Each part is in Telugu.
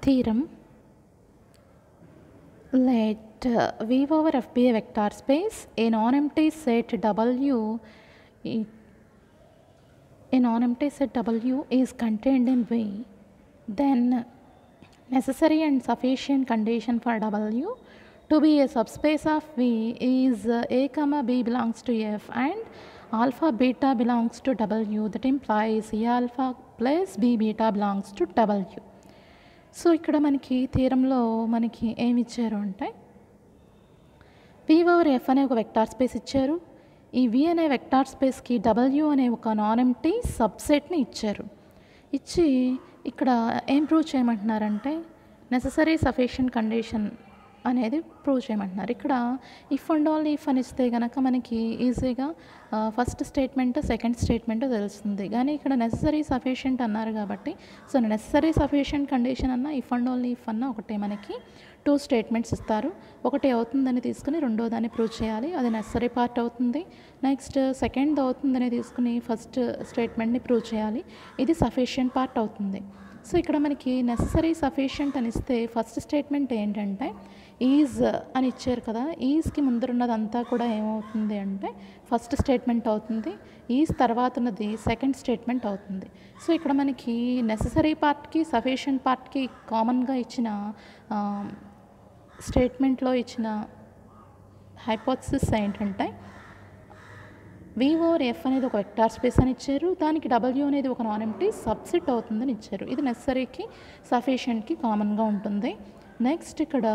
theorem. Let V over F be a vector space. A non-empty set W is contained in V. Then necessary and sufficient condition for W to be a subspace of V is A comma B belongs to F and alpha beta belongs to W. That implies A alpha plus B beta belongs to W. So ఇక్కడ మనకి థియరంలో మనకి ఏమి ఇచ్చారు అంటే V ఓవర్ F అనే ఒక వెక్టార్ స్పేస్ ఇచ్చారు. ఈ V అనే వెక్టార్ స్పేస్కి W అనే ఒక నాన్ ఎంప్టీ సబ్సెట్ని ఇచ్చారు. ఇచ్చి ఇక్కడ ఏం ప్రూవ్ చేయమంటున్నారంటే నెససరీ సఫిషియెంట్ కండిషన్ అనేది ప్రూవ్ చేయమంటున్నారు. ఇక్కడ ఇఫ్ అండ్ ఓన్లీ ఇఫ్ అని ఇస్తే కనుక మనకి ఈజీగా ఫస్ట్ స్టేట్మెంట్ సెకండ్ స్టేట్మెంట్ తెలుస్తుంది. కానీ ఇక్కడ నెససరీ సఫిషియెంట్ అన్నారు కాబట్టి సో నెససరీ సఫిషియెంట్ కండిషన్ అన్న ఇఫ్ అండ్ ఓన్లీ ఇఫ్ అన్న ఒకటే మనకి 2 స్టేట్మెంట్స్ ఇస్తారు. ఒకటి అవుతుందని తీసుకుని రెండో దాన్ని ప్రూవ్ చేయాలి, అది నెససరీ పార్ట్ అవుతుంది. నెక్స్ట్ సెకండ్ అవుతుందని తీసుకుని ఫస్ట్ స్టేట్మెంట్ని ప్రూవ్ చేయాలి, ఇది సఫిషియెంట్ పార్ట్ అవుతుంది. సో ఇక్కడ మనకి నెససరీ సఫిషియెంట్ అని ఇస్తే ఫస్ట్ స్టేట్మెంట్ ఏంటంటే ఈజ్ అని ఇచ్చారు కదా, ఈజ్కి ముందరున్నదంతా కూడా ఏమవుతుంది అంటే ఫస్ట్ స్టేట్మెంట్ అవుతుంది, ఈజ్ తర్వాత ఉన్నది సెకండ్ స్టేట్మెంట్ అవుతుంది. సో ఇక్కడ మనకి నెససరీ పార్ట్కి సఫిషియెంట్ పార్ట్కి కామన్గా ఇచ్చిన స్టేట్మెంట్లో ఇచ్చిన హైపోథసిస్ ఏంటంటే V ఓవర్ F అనేది ఒక వెక్టార్ స్పేస్ అని ఇచ్చారు, దానికి W అనేది ఒక నాన్ ఎంప్టీ సబ్సెట్ అవుతుందని ఇచ్చారు. ఇది నెససరీకి సఫిషియెంట్కి కామన్గా ఉంటుంది. నెక్స్ట్ ఇక్కడ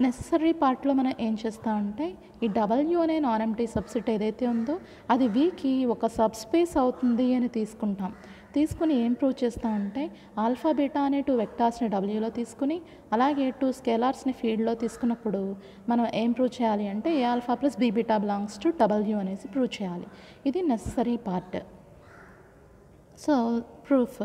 నెససరీ పార్ట్లో మనం ఏం చేస్తామంటే ఈ W అనే నాన్ ఎంప్టీ సబ్సెట్ ఏదైతే ఉందో అది Vకి ఒక సబ్స్పేస్ అవుతుంది అని తీసుకుంటాం. తీసుకుని ఏం ప్రూవ్ చేస్తామంటే ఆల్ఫా బీటా అనే 2 వెక్టార్స్ని Wలో తీసుకుని అలాగే 2 స్కేలార్స్ని ఫీల్డ్లో తీసుకున్నప్పుడు మనం ఏం ప్రూవ్ చేయాలి అంటే A alpha plus be beta belongs to W అనేసి ప్రూవ్ చేయాలి. ఇది necessary part. So proof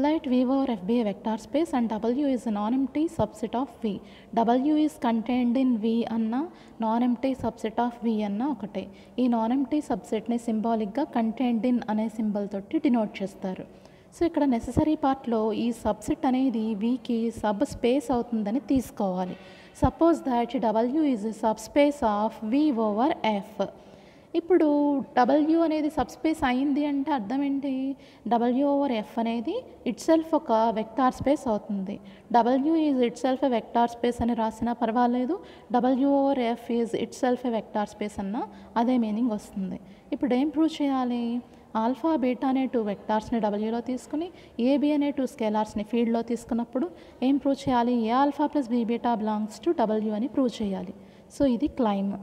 let V over F be a vector space and W is a non-empty subset of V. W is contained in V అన్న non-empty subset of V అన్న ఒకటే. ఈ non-empty subsetని సింబాలిక్గా contained in అనే సింబల్ తోటి డినోట్ చేస్తారు. సో ఇక్కడ నెససరీ పార్ట్లో ఈ సబ్సెట్ అనేది Vకి సబ్ స్పేస్ అవుతుందని తీసుకోవాలి. Suppose that W is a subspace of V over F. ఇప్పుడు W అనేది సబ్స్పేస్ అయింది అంటే అర్థం ఏంటి, W ఓవర్ F అనేది ఇట్ సెల్ఫ్ ఒక వెక్టార్ స్పేస్ అవుతుంది. W is it self a vector space అని రాసినా పర్వాలేదు, W over F is it self a vector space అన్న అదే మీనింగ్ వస్తుంది. ఇప్పుడు ఏం ప్రూవ్ చేయాలి, ఆల్ఫా బీటా అనే 2 వెక్టార్స్ని Wలో తీసుకుని AB అనే 2 స్కేలార్స్ని ఫీల్డ్లో తీసుకున్నప్పుడు ఏం ప్రూవ్ చేయాలి, A alpha plus be beta belongs to W అని ప్రూవ్ చేయాలి. సో ఇది క్లైమ్.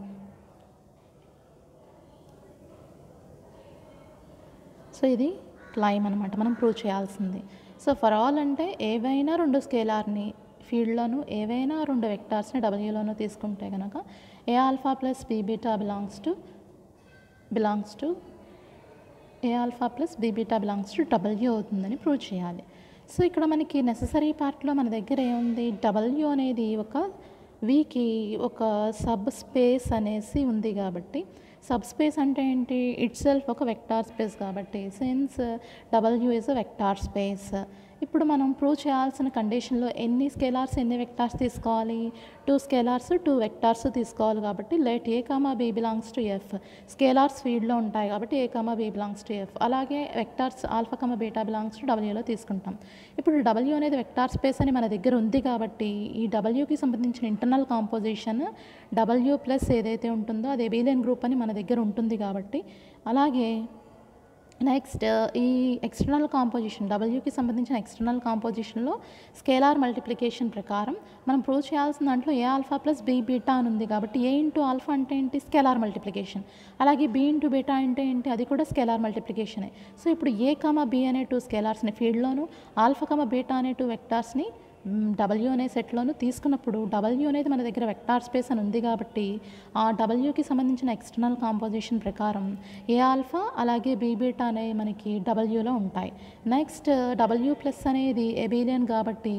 సో ఇది క్లైమ్ అనమాట, మనం ప్రూవ్ చేయాల్సింది. సో ఫర్ ఆల్ అంటే ఏవైనా 2 స్కేలార్ని ఫీల్డ్లోను ఏవైనా 2 వెక్టార్స్ని Wలోనూ తీసుకుంటే కనుక A alpha plus be beta belongs to A alpha plus be beta belongs to W అవుతుందని ప్రూవ్ చేయాలి. సో ఇక్కడ మనకి నెససరీ పార్ట్లో మన దగ్గర ఏముంది, W అనేది ఒక Vకి ఒక సబ్ స్పేస్ అనేసి ఉంది కాబట్టి సబ్ స్పేస్ అంటే ఏంటి, ఇట్ సెల్ఫ్ ఒక వెక్టార్ స్పేస్ కాబట్టి since W is a vector space. ఇప్పుడు మనం ప్రూవ్ చేయాల్సిన కండిషన్లో ఎన్ని స్కేలార్స్ ఎన్ని వెక్టార్స్ తీసుకోవాలి, 2 స్కేలార్స్ 2 వెక్టార్స్ తీసుకోవాలి కాబట్టి let A comma B belongs to F. Scalars ఫీల్డ్లో ఉంటాయి కాబట్టి A comma B belongs to F. అలాగే vectors alpha comma beta belongs to Wలో తీసుకుంటాం. ఇప్పుడు W అనేది వెక్టార్ స్పేస్ అని మన దగ్గర ఉంది కాబట్టి ఈ Wకి సంబంధించిన ఇంటర్నల్ కాంపోజిషన్ W ప్లస్ ఏదైతే ఉంటుందో అది ఎబిలియన్ గ్రూప్ అని మన దగ్గర ఉంటుంది కాబట్టి అలాగే నెక్స్ట్ ఈ ఎక్స్టర్నల్ కాంపోజిషన్ Wకి సంబంధించిన ఎక్స్టర్నల్ కాంపోజిషన్లో స్కేలార్ మల్టిప్లికేషన్ ప్రకారం మనం ప్రూవ్ చేయాల్సిన దాంట్లో ఏ ఆల్ఫా ప్లస్ బీ బీటా అని ఉంది కాబట్టి ఏ ఇంటూ ఆల్ఫా అంటే ఏంటి, స్కేలార్ మల్టిప్లికేషన్. అలాగే బీ ఇంటూ బీటా అంటే ఏంటి, అది కూడా స్కేలార్ మల్టిప్లికేషనే. సో ఇప్పుడు ఏ కామా బీ అనే 2 స్కేలార్స్ని ఫీల్డ్లోను ఆల్ఫా కామా బీటా అనే 2 వెక్టార్స్ని W అనే సెట్లోనూ తీసుకున్నప్పుడు W అనేది మన దగ్గర వెక్టార్ స్పేస్ అని ఉంది కాబట్టి ఆ Wకి సంబంధించిన ఎక్స్టర్నల్ కాంపోజిషన్ ప్రకారం ఏ ఆల్ఫా అలాగే బీ బీటా అనేవి మనకి Wలో ఉంటాయి. నెక్స్ట్ W ప్లస్ అనేది ఎబిలియన్ కాబట్టి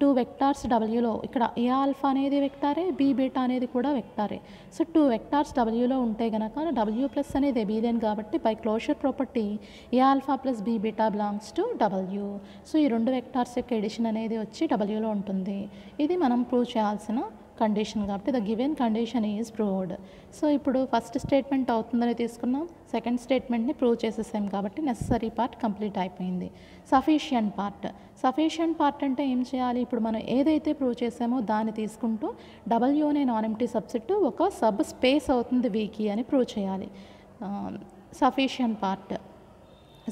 2 వెక్టార్స్ Wలో, ఇక్కడ ఏ ఆల్ఫా అనేది వెక్టారే బీ బీటా అనేది కూడా వెక్టారే. సో 2 వెక్టార్స్ Wలో ఉంటే కనుక W ప్లస్ అనేది ఎబిలియన్ కాబట్టి by closure property a alpha plus be beta belongs to W. So ఈ 2 వెక్టార్స్ యొక్క ఎడిషన్ అనేది వచ్చి డబ్ల్యూలో ఉంటుంది. ఇది మనం ప్రూవ్ చేయాల్సిన కండిషన్ కాబట్టి the given condition is proved. So ఇప్పుడు ఫస్ట్ స్టేట్మెంట్ అవుతుందని తీసుకున్నాం, సెకండ్ స్టేట్మెంట్ని ప్రూవ్ చేసేసాం కాబట్టి నెససరీ పార్ట్ కంప్లీట్ అయిపోయింది. సఫిషియంట్ పార్ట్ అంటే ఏం చేయాలి, ఇప్పుడు మనం ఏదైతే ప్రూవ్ చేసామో దాన్ని తీసుకుంటూ డబ్ల్యూ అనే నాన్ ఎంప్టీ సబ్సెట్ ఒక సబ్ స్పేస్ అవుతుంది వీకి అని ప్రూవ్ చేయాలి. Sufficient part,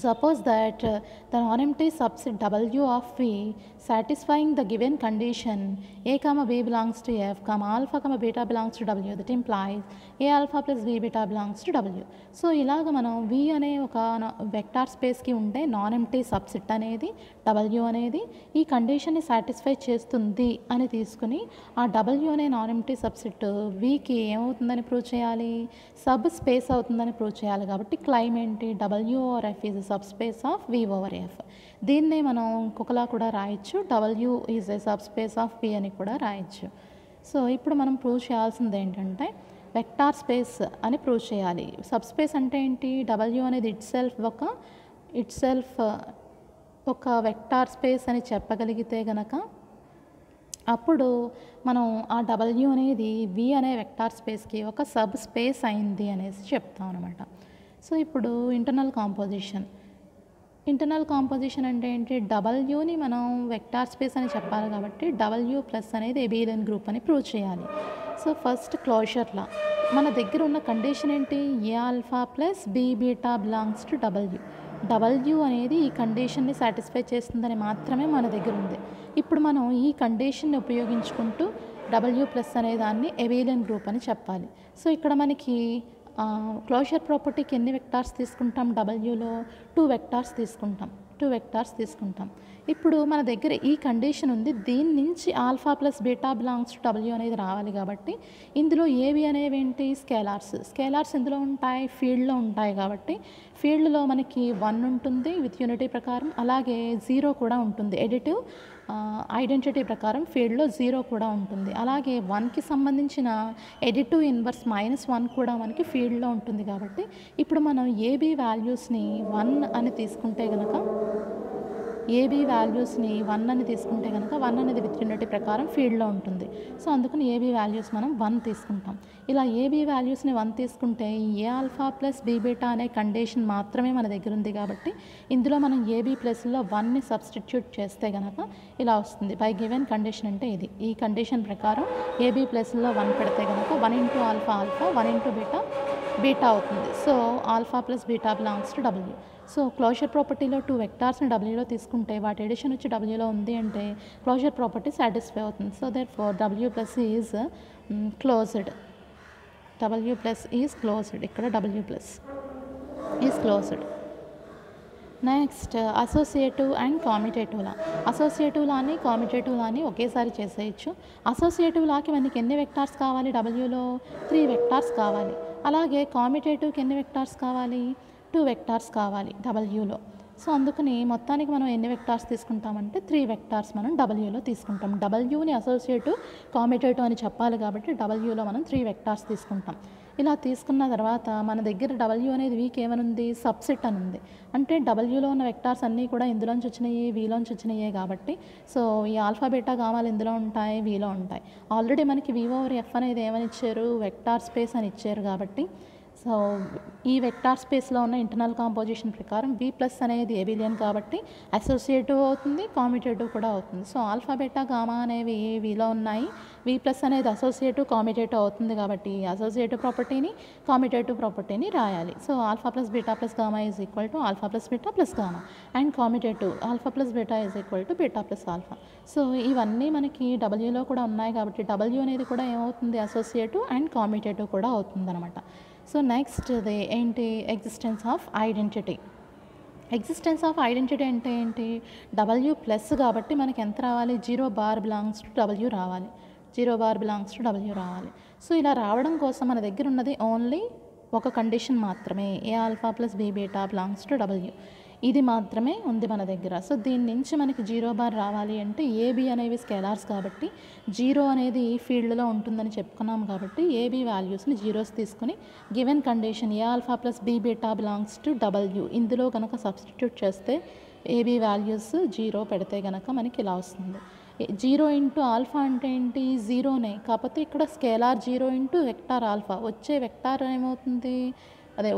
suppose that the non-empty subset W of V satisfying the given condition A comma B belongs to F comma alpha comma beta belongs to W, that implies A alpha plus B beta belongs to W. So ఇలాగ మనం V అనే ఒక వెక్టార్ స్పేస్కి ఉండే నాన్ ఎంప్టీ సబ్సెట్ అనేది W అనేది ఈ కండిషన్ని సాటిస్ఫై చేస్తుంది అని తీసుకుని ఆ W అనే నాన్ ఎంప్టీ సబ్సెట్ Vకి ఏమవుతుందని ప్రూవ్ చేయాలి, సబ్ స్పేస్ అవుతుందని ప్రూవ్ చేయాలి. కాబట్టి క్లైమ్ ఏంటి, W over F is sub space of V over F. దీన్నే మనం ఇంకొకలా కూడా రాయొచ్చు, W is a sub space of V అని కూడా రాయొచ్చు. సో ఇప్పుడు మనం ప్రూవ్ చేయాల్సింది ఏంటంటే వెక్టార్ స్పేస్ అని ప్రూవ్ చేయాలి. సబ్ స్పేస్ అంటే ఏంటి, W అనేది ఇట్ సెల్ఫ్ ఒక వెక్టార్ స్పేస్ అని చెప్పగలిగితే గనక అప్పుడు మనం ఆ W అనేది V అనే వెక్టార్ స్పేస్కి ఒక సబ్ స్పేస్ అయింది అనేసి చెప్తాం అనమాట. సో ఇప్పుడు ఇంటర్నల్ కాంపోజిషన్ అంటే ఏంటి, డబ్ల్యూని మనం వెక్టార్ స్పేస్ అని చెప్పాలి కాబట్టి W ప్లస్ అనేది ఎబిలియన్ గ్రూప్ అని ప్రూవ్ చేయాలి. సో ఫస్ట్ క్లోజర్లా మన దగ్గర ఉన్న కండిషన్ ఏంటి, A alpha plus B beta belongs to W అనేది ఈ కండిషన్ని సాటిస్ఫై చేస్తుందని మాత్రమే మన దగ్గర ఉంది. ఇప్పుడు మనం ఈ కండిషన్ని ఉపయోగించుకుంటూ W ప్లస్ అనే దాన్ని ఎబిలియన్ గ్రూప్ అని చెప్పాలి. సో ఇక్కడ మనకి క్లోజర్ ప్రాపర్టీకి ఎన్ని వెక్టార్స్ తీసుకుంటాం, డబ్ల్యూలో 2 వెక్టార్స్ తీసుకుంటాం. ఇప్పుడు మన దగ్గర ఈ కండిషన్ ఉంది, దీని నుంచి alpha plus beta belongs to W అనేది రావాలి కాబట్టి ఇందులో ఏవి అనేవి ఏంటి, స్కేలార్స్ ఇందులో ఉంటాయి, ఫీల్డ్లో ఉంటాయి. కాబట్టి ఫీల్డ్లో మనకి 1 ఉంటుంది విత్ యూనిటీ ప్రకారం, అలాగే 0 కూడా ఉంటుంది. ఎడిటివ్ ఐడెంటిటీ ప్రకారం ఫీల్డ్లో 0 కూడా ఉంటుంది. అలాగే 1కి సంబంధించిన ఎడిటివ్ ఇన్వర్స్ -1 కూడా మనకి ఫీల్డ్లో ఉంటుంది. కాబట్టి ఇప్పుడు మనం ఏబీ వాల్యూస్ని 1 అని తీసుకుంటే కనుక 1 అనేది విత్ యూనిటీ ప్రకారం ఫీల్డ్లో ఉంటుంది. సో అందుకని ఏబీ వాల్యూస్ మనం 1 తీసుకుంటాం. ఇలా ఏబీ వాల్యూస్ని 1 తీసుకుంటే ఏ ఆల్ఫా ప్లస్ బీ బీటా అనే కండిషన్ మాత్రమే మన దగ్గర ఉంది. కాబట్టి ఇందులో మనం ఏబీ ప్లస్లో 1ని సబ్స్టిట్యూట్ చేస్తే కనుక ఇలా వస్తుంది. బై గివెన్ కండిషన్ అంటే ఇది. ఈ కండిషన్ ప్రకారం ఏబీ ప్లస్లో 1 పెడితే కనుక 1 ఇంటూ ఆల్ఫా 1 ఇంటూ బీటా అవుతుంది. So alpha plus beta belongs to W. So closure ప్రాపర్టీలో 2 వెక్టార్స్ని డబ్ల్యూలో తీసుకుంటే వాటి ఎడిషన్ వచ్చి డబ్ల్యూలో ఉంది అంటే క్లోజర్ ప్రాపర్టీ సాటిస్ఫై అవుతుంది. So that for W plus is closed. ఇక్కడ W plus is closed. Next associative and commutative law. Associative లాని కామ్యుటేటివ్ లాని ఒకేసారి చేసేయచ్చు. అసోసియేటివ్ లాకి మనకి ఎన్ని వెక్టార్స్ కావాలి, డబ్ల్యూలో 3 వెక్టార్స్ కావాలి. అలాగే కామ్యుటేటివ్కి ఎన్ని వెక్టార్స్ కావాలి, 2 వెక్టార్స్ కావాలి డబ్ల్యూలో. సో అందుకని మొత్తానికి మనం ఎన్ని వెక్టార్స్ తీసుకుంటామంటే 3 వెక్టార్స్ మనం డబ్ల్యూలో తీసుకుంటాం. డబ్ల్యూని అసోసియేటివ్ కామ్యుటేటివ్ అని చెప్పాలి కాబట్టి డబ్ల్యూలో మనం 3 వెక్టార్స్ తీసుకుంటాం. ఇలా తీసుకున్న తర్వాత మన దగ్గర W అనేది వీక్ ఏమనుంది, సబ్సెట్ అని ఉంది. అంటే డబ్ల్యూలో ఉన్న వెక్టార్స్ అన్నీ కూడా ఇందులోంచి వచ్చినాయి, వీలోంచి వచ్చినాయి కాబట్టి సో ఈ ఆల్ఫా బీటా గామాలు ఇందులో ఉంటాయి, వీలో ఉంటాయి. ఆల్రెడీ మనకి V ఓవర్ F అనేది ఏమని ఇచ్చారు, వెక్టార్ స్పేస్ అని ఇచ్చారు. కాబట్టి సో ఈ వెక్టార్ స్పేస్లో ఉన్న ఇంటర్నల్ కాంపోజిషన్ ప్రకారం V ప్లస్ అనేది ఎబిలియన్ కాబట్టి అసోసియేటివ్ అవుతుంది, కామ్యుటేటివ్ కూడా అవుతుంది. సో ఆల్ఫా బీటా గామా అనేవి వీలో ఉన్నాయి, V ప్లస్ అనేది అసోసియేటివ్ కామ్యుటేటివ్ అవుతుంది. కాబట్టి అసోసియేటివ్ ప్రాపర్టీని కామ్యుటేటివ్ ప్రాపర్టీని రాయాలి. So alpha plus beta plus gamma is equal to alpha plus beta plus gamma and కామ్యుటేటివ్ alpha plus beta is equal to beta plus alpha. So ఇవన్నీ మనకి డబ్ల్యూలో కూడా ఉన్నాయి కాబట్టి W అనేది కూడా ఏమవుతుంది, అసోసియేటివ్ అండ్ కామ్యుటేటివ్ కూడా అవుతుంది అనమాట. సో నెక్స్ట్ ఏంటి, ఎగ్జిస్టెన్స్ ఆఫ్ ఐడెంటిటీ. అంటే ఏంటి, W ప్లస్ కాబట్టి మనకి ఎంత రావాలి, 0 బార్ బిలాంగ్స్ టు W రావాలి. సో ఇలా రావడం కోసం మన దగ్గర ఉన్నది ఓన్లీ ఒక కండిషన్ మాత్రమే, A alpha plus be beta belongs to W. ఇది మాత్రమే ఉంది మన దగ్గర. సో దీని నుంచి మనకి 0 బార్ రావాలి అంటే ఏబీ అనేవి స్కేలార్స్ కాబట్టి 0 అనేది ఫీల్డ్లో ఉంటుందని చెప్పుకున్నాం. కాబట్టి ఏబీ వాల్యూస్ని 0s తీసుకుని given condition A alpha plus be beta belongs to W ఇందులో కనుక సబ్స్టిట్యూట్ చేస్తే ఏబీ వాల్యూస్ 0 పెడితే కనుక మనకి ఇలా వస్తుంది. 0 ఇంటూ ఆల్ఫా అంటే ఏంటి, జీరోనే. కాకపోతే ఇక్కడ స్కేలార్ 0 ఇంటూ వెక్టార్ ఆల్ఫా, వచ్చే వెక్టార్ ఏమవుతుంది,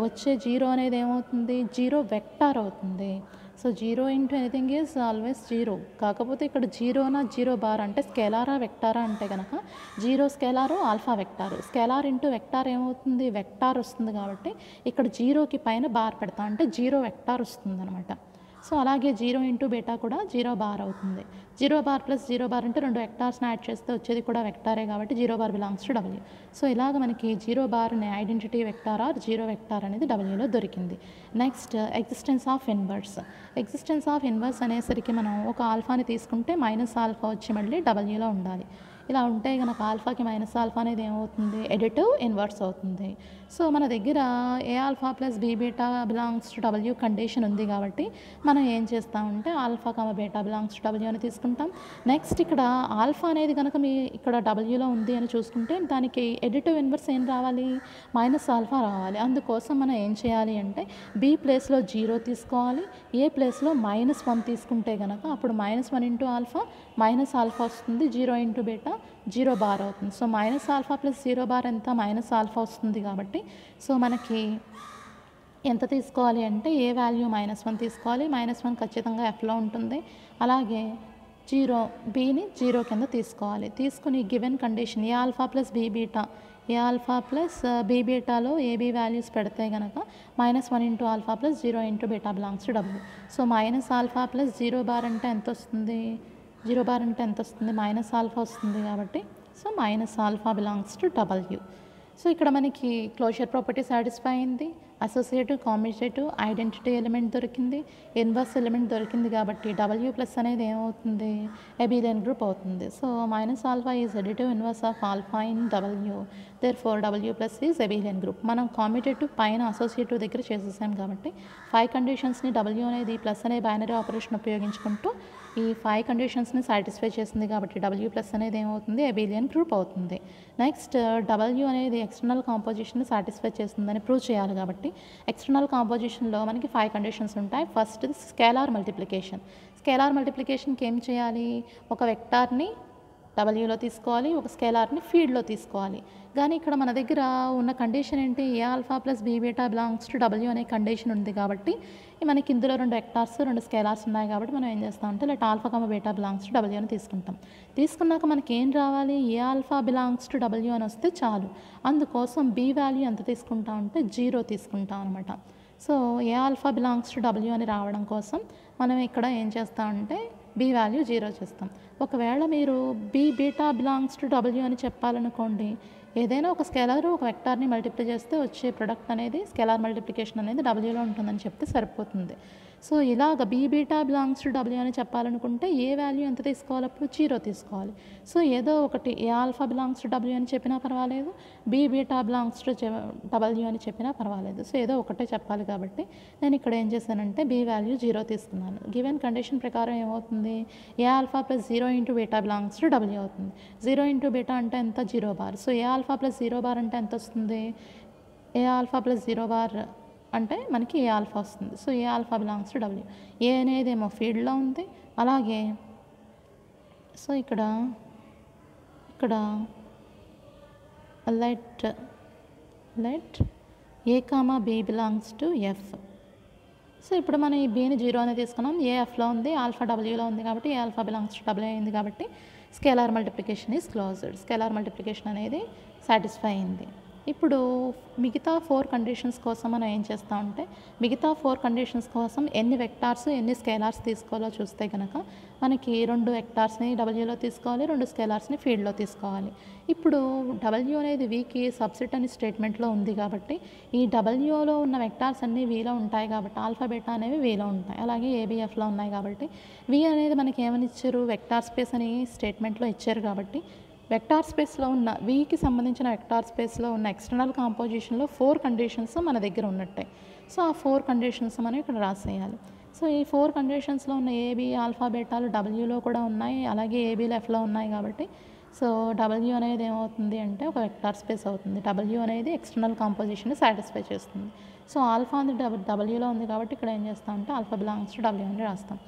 వచ్చే 0 అనేది ఏమవుతుంది, 0 వెక్టార్ అవుతుంది. So 0 into anything is always 0. కాకపోతే ఇక్కడ 0నా 0 బార్ అంటే స్కేలారా వెక్టారా అంటే కనుక 0 scalar alpha vector. Scalar into vector ఏమవుతుంది, వెక్టార్ వస్తుంది. కాబట్టి ఇక్కడ 0కి పైన బార్ పెడతా అంటే 0 వెక్టార్ వస్తుంది అనమాట. సో అలాగే 0 ఇంటూ బీటా కూడా 0 బార్ అవుతుంది. 0 బార్ ప్లస్ 0 బార్ అంటే 2 వెక్టార్స్ని యాడ్ చేస్తే వచ్చేది కూడా వెక్టారే కాబట్టి 0 bar belongs to W. So ఇలాగ మనకి 0 బార్ అనే ఐడెంటిటీ వెక్టార్ ఆర్ 0 వెక్టార్ అనేది Wలో దొరికింది. Next existence of inverse. Existence of inverse అనేసరికి మనం ఒక ఆల్ఫాని తీసుకుంటే మైనస్ ఆల్ఫా వచ్చి మళ్ళీ Wలో ఉండాలి. ఇలా ఉంటే కనుక ఆల్ఫాకి మైనస్ ఆల్ఫా అనేది ఏమవుతుంది, ఎడిటివ్ ఇన్వర్స్ అవుతుంది. సో మన దగ్గర A alpha plus be beta belongs to W condition ఉంది కాబట్టి మనం ఏం చేస్తామంటే alpha beta belongs to W అని తీసుకుంటాం. నెక్స్ట్ ఇక్కడ ఆల్ఫా అనేది కనుక మీ ఇక్కడ Wలో ఉంది అని చూసుకుంటే దానికి ఎడిటివ్ ఇన్వర్స్ ఏం రావాలి, మైనస్ ఆల్ఫా రావాలి. అందుకోసం మనం ఏం చేయాలి అంటే బీ ప్లేస్లో 0 తీసుకోవాలి, ఏ ప్లేస్లో -1 తీసుకుంటే కనుక అప్పుడు -1 ఇంటూ ఆల్ఫా మైనస్ ఆల్ఫా వస్తుంది, 0 ఇంటూ బీటా 0 బార్ అవుతుంది. So minus alpha plus 0 bar ఎంత, మైనస్ ఆల్ఫా వస్తుంది. కాబట్టి సో మనకి ఎంత తీసుకోవాలి అంటే ఏ వాల్యూ -1 తీసుకోవాలి. -1 ఖచ్చితంగా Fలో ఉంటుంది. అలాగే 0 బీని 0 కింద తీసుకోవాలి. తీసుకుని given condition A alpha plus be beta, A alpha plus B బీటాలో ఏబీ వాల్యూస్ పెడితే కనుక -1 into alpha plus 0 into beta belongs to W. So minus alpha plus 0 bar అంటే ఎంత వస్తుంది, 0 బార్ అంటే ఎంత వస్తుంది, మైనస్ ఆల్ఫా వస్తుంది. కాబట్టి so minus alpha belongs to W. So ఇక్కడ మనకి క్లోజర్ ప్రాపర్టీ సాటిస్ఫై అయింది, అసోసియేటివ్ కాంబినేటివ్ ఐడెంటిటీ ఎలిమెంట్ దొరికింది, ఇన్వర్స్ ఎలిమెంట్ దొరికింది. కాబట్టి W ప్లస్ అనేది ఏమవుతుంది, అబీలియన్ గ్రూప్ అవుతుంది. So minus alpha is additive inverse of alpha in W, therefore W plus is abelian group. మనం కాంబినేటివ్ పైన అసోసియేటివ్ దగ్గర చేసేసాం కాబట్టి 5 కండిషన్స్ని W అనేది ప్లస్ అనే బైనరీ ఆపరేషన్ ఉపయోగించుకుంటూ ఈ 5 కండిషన్స్ని సాటిస్ఫై చేస్తుంది. కాబట్టి W ప్లస్ అనేది ఏమవుతుంది, అబీలియన్ గ్రూప్ అవుతుంది. నెక్స్ట్ W అనేది ఎక్స్టర్నల్ కాంపోజిషన్ సాటిస్ఫై చేస్తుందని ప్రూవ్ చేయాలి. కాబట్టి ఎక్స్టర్నల్ కాంపోజిషన్లో మనకి 5 కండిషన్స్ ఉంటాయి. First scalar multiplication. స్కేలార్ మల్టిప్లికేషన్కి ఏం చేయాలి, ఒక వెక్టార్ని Wలో తీసుకోవాలి, ఒక స్కేలార్ని ఫీల్డ్లో తీసుకోవాలి. కానీ ఇక్కడ మన దగ్గర ఉన్న కండిషన్ ఏంటి, A alpha plus be beta belongs to W అనే కండిషన్ ఉంది. కాబట్టి మనకి ఇందులో 2 వెక్టార్స్ 2 స్కేలార్స్ ఉన్నాయి. కాబట్టి మనం ఏం చేస్తామంటే let alpha beta belongs to W అని తీసుకుంటాం. తీసుకున్నాక మనకి ఏం రావాలి, ఏ ఆల్ఫా బిలాంగ్స్ టు W అని వస్తే చాలు. అందుకోసం బీ వాల్యూ ఎంత తీసుకుంటాం అంటే 0 తీసుకుంటాం అనమాట. So A alpha belongs to W అని రావడం కోసం మనం ఇక్కడ ఏం చేస్తామంటే బీ వాల్యూ 0 చేస్తాం. ఒకవేళ మీరు b beta belongs to W అని చెప్పాలనుకోండి, ఏదైనా ఒక స్కేలార్ ఒక వెక్టార్ని మల్టిప్లై చేస్తే వచ్చే ప్రొడక్ట్ అనేది స్కేలార్ మల్టిప్లికేషన్ అనేది Wలో ఉంటుందని చెప్తే సరిపోతుంది. సో ఇలాగ b beta belongs to W అని చెప్పాలనుకుంటే ఏ వాల్యూ ఎంత తీసుకోవాలి, అప్పుడు 0 తీసుకోవాలి. సో ఏదో ఒకటి a alpha belongs to W అని చెప్పినా పర్వాలేదు, b beta belongs to W అని చెప్పినా పర్వాలేదు. సో ఏదో ఒకటే చెప్పాలి. కాబట్టి నేను ఇక్కడ ఏం చేశానంటే బీ వాల్యూ 0 తీసుకున్నాను. గివెన్ కండిషన్ ప్రకారం ఏమవుతుంది, A alpha plus 0 into beta belongs to W అవుతుంది. 0 ఇంటూ బీటా అంటే ఎంత, 0 బార్. సో ఏ ఆల్ఫా ప్లస్ 0 బార్ అంటే ఎంత వస్తుంది, ఏ ఆల్ఫా ప్లస్ 0 బార్ అంటే మనకి ఏ ఆల్ఫా వస్తుంది. So A alpha belongs to W. A అనేది ఏమో ఫీల్డ్లో ఉంది. అలాగే సో ఇక్కడ let A comma b belongs to F. So ఇప్పుడు మనం ఈ బీని 0 అనేది తీసుకున్నాం, ఏ Fలో ఉంది, ఆల్ఫా Wలో ఉంది. కాబట్టి A alpha belongs to W అయింది. కాబట్టి scalar multiplication is closed. Scalar multiplication అనేది సాటిస్ఫై అయింది. ఇప్పుడు మిగతా 4 కండిషన్స్ కోసం మనం ఏం చేస్తామంటే మిగతా 4 కండిషన్స్ కోసం ఎన్ని వెక్టార్స్ ఎన్ని స్కేలార్స్ తీసుకోవాలో చూస్తే కనుక మనకి 2 వెక్టార్స్ని Wలో తీసుకోవాలి, 2 స్కేలార్స్ని ఫీల్డ్లో తీసుకోవాలి. ఇప్పుడు W అనేది Vకి సబ్సెట్ అని స్టేట్మెంట్లో ఉంది. కాబట్టి ఈ Wలో ఉన్న వెక్టార్స్ అన్నీ Vలో ఉంటాయి. కాబట్టి ఆల్ఫా బీటా అనేవి Vలో ఉంటాయి. అలాగే ABFలో ఉన్నాయి. కాబట్టి V అనేది మనకి ఏమని ఇచ్చారు, వెక్టార్ స్పేస్ అని స్టేట్మెంట్లో ఇచ్చారు. కాబట్టి వెక్టార్ స్పేస్లో ఉన్న Vకి సంబంధించిన వెక్టార్ స్పేస్లో ఉన్న ఎక్స్టర్నల్ కాంపోజిషన్లో 4 కండిషన్స్ మన దగ్గర ఉన్నట్టే. సో ఆ 4 కండిషన్స్ మనం ఇక్కడ రాసేయాలి. సో ఈ 4 కండిషన్స్లో ఉన్న ఏబీ ఆల్ఫా బీటాలు Wలో కూడా ఉన్నాయి, అలాగే ఏబీలు Fలో ఉన్నాయి. కాబట్టి సో W అనేది ఏమవుతుంది అంటే ఒక వెక్టార్ స్పేస్ అవుతుంది. W అనేది ఎక్స్టర్నల్ కాంపోజిషన్ సాటిస్ఫై చేస్తుంది. సో ఆల్ఫా అనేది డబ్ల్యూలో ఉంది కాబట్టి ఇక్కడ ఏం చేస్తామంటే ఆల్ఫా బిలాంగ్స్ టు డబ్ల్యూ అని రాస్తాం.